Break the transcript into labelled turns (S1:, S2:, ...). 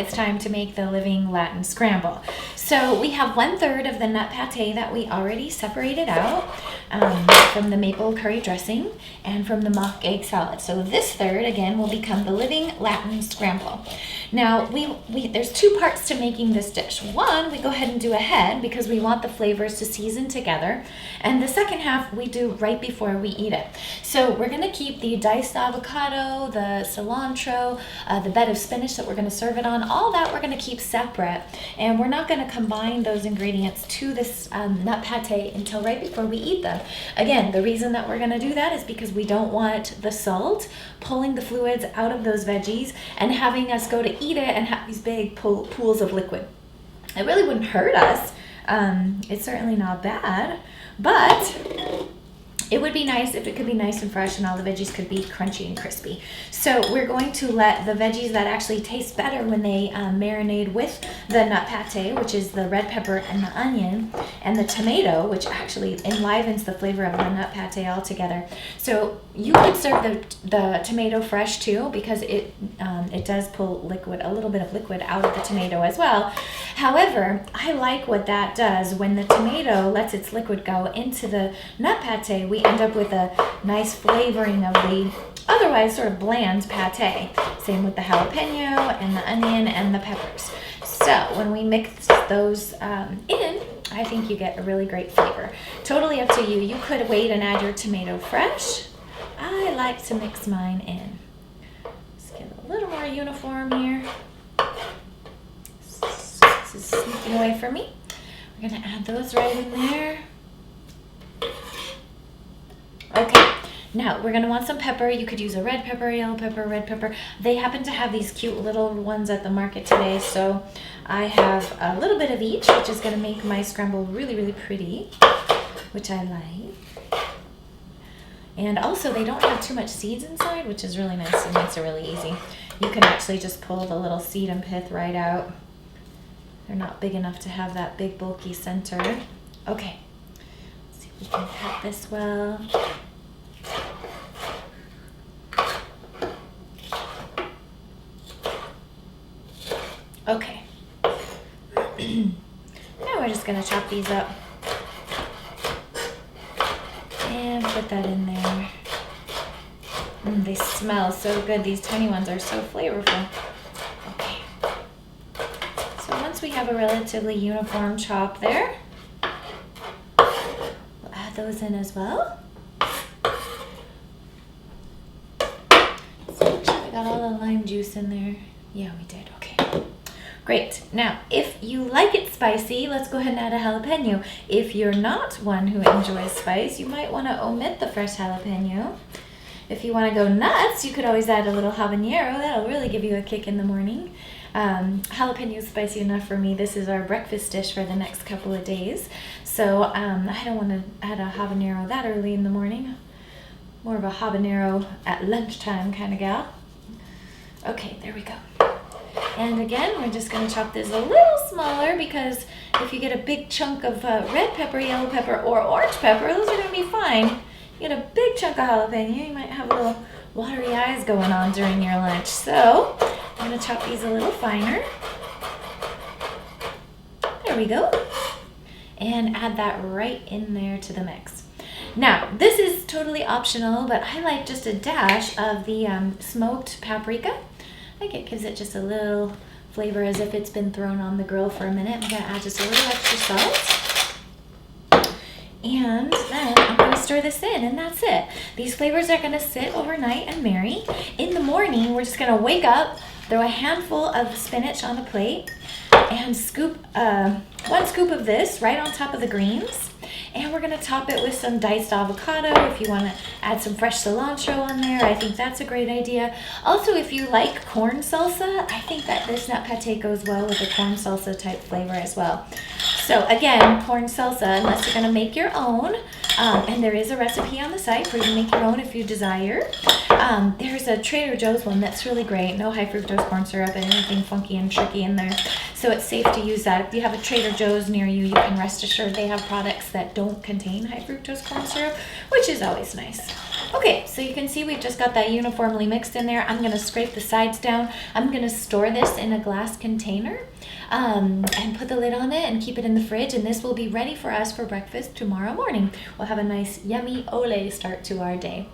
S1: it's time to make the Living Latin Scramble. So we have 1/3 of the nut pate that we already separated out from the maple curry dressing and from the mock egg salad. So this third, again, will become the Living Latin Scramble. Now, there's 2 parts to making this dish. One, we go ahead and do a head because we want the flavors to season together. And the second half, we do right before we eat it. So we're going to keep the diced avocado, the cilantro, the bed of spinach that we're going to serve it on. All that we're going to keep separate. And we're not going to combine those ingredients to this nut pate until right before we eat them. Again, the reason that we're going to do that is because we don't want the salt pulling the fluids out of those veggies and having us go to eat it and have these big pools of liquid. It really wouldn't hurt us. It's certainly not bad, but it would be nice if it could be nice and fresh and all the veggies could be crunchy and crispy. So we're going to let the veggies that actually taste better when they marinate with the nut pate, which is the red pepper and the onion, and the tomato, which actually enlivens the flavor of the nut pate altogether. So you could serve the tomato fresh too, because it does pull liquid, a little bit of liquid out of the tomato as well. However, I like what that does. When the tomato lets its liquid go into the nut pate, we end up with a nice flavoring of the otherwise sort of bland pate. Same with the jalapeno and the onion and the peppers. So when we mix those in, I think you get a really great flavor. Totally up to you. You could wait and add your tomato fresh. I like to mix mine in. Let's get a little more uniform here. This is sneaking away from me. We're going to add those right in there. Okay, now we're going to want some pepper. You could use a red pepper, yellow pepper, red pepper. They happen to have these cute little ones at the market today, so I have a little bit of each, which is going to make my scramble really, really pretty, which I like. And also, they don't have too much seeds inside, which is really nice and makes it really easy. You can actually just pull the little seed and pith right out. They're not big enough to have that big bulky center. Okay, let's see if we can cut this well. Okay. Now we're just going to chop these up and put that in there. They smell so good. These tiny ones are so flavorful. Okay. So once we have a relatively uniform chop there, we'll add those in as well. So make sure we got all the lime juice in there. Yeah, we did. Okay. Great. Now, if you like it spicy, let's go ahead and add a jalapeno. If you're not one who enjoys spice, you might want to omit the fresh jalapeno. If you want to go nuts, you could always add a little habanero. That'll really give you a kick in the morning. Jalapeno is spicy enough for me. This is our breakfast dish for the next couple of days. So I don't want to add a habanero that early in the morning. More of a habanero at lunchtime kind of gal. Okay, there we go. And again, we're just going to chop this a little smaller because if you get a big chunk of red pepper, yellow pepper, or orange pepper, those are going to be fine. You get a big chunk of jalapeno, you might have a little watery eyes going on during your lunch. So I'm going to chop these a little finer. There we go. And add that right in there to the mix. Now, this is totally optional, but I like just a dash of the smoked paprika. I think it gives it just a little flavor as if it's been thrown on the grill for a minute. I'm going to add just a little extra salt. And then I'm going to stir this in, and that's it. These flavors are going to sit overnight and marry. In the morning, we're just going to wake up, throw a handful of spinach on a plate, and scoop 1 scoop of this right on top of the greens. And we're going to top it with some diced avocado. If you want to add some fresh cilantro on there, I think that's a great idea. Also, if you like corn salsa, I think that this nut pate goes well with a corn salsa type flavor as well. So again, corn salsa, unless you're going to make your own, and there is a recipe on the site for you to make your own if you desire. There's a Trader Joe's one that's really great. No high fructose corn syrup and anything funky and tricky in there. So it's safe to use that. If you have a Trader Joe's near you, you can rest assured they have products that don't contain high fructose corn syrup, which is always nice. Okay, so you can see we've just got that uniformly mixed in there. I'm going to scrape the sides down. I'm going to store this in a glass container and put the lid on it and keep it in the fridge. And this will be ready for us for breakfast tomorrow morning. We'll have a nice, yummy ole start to our day.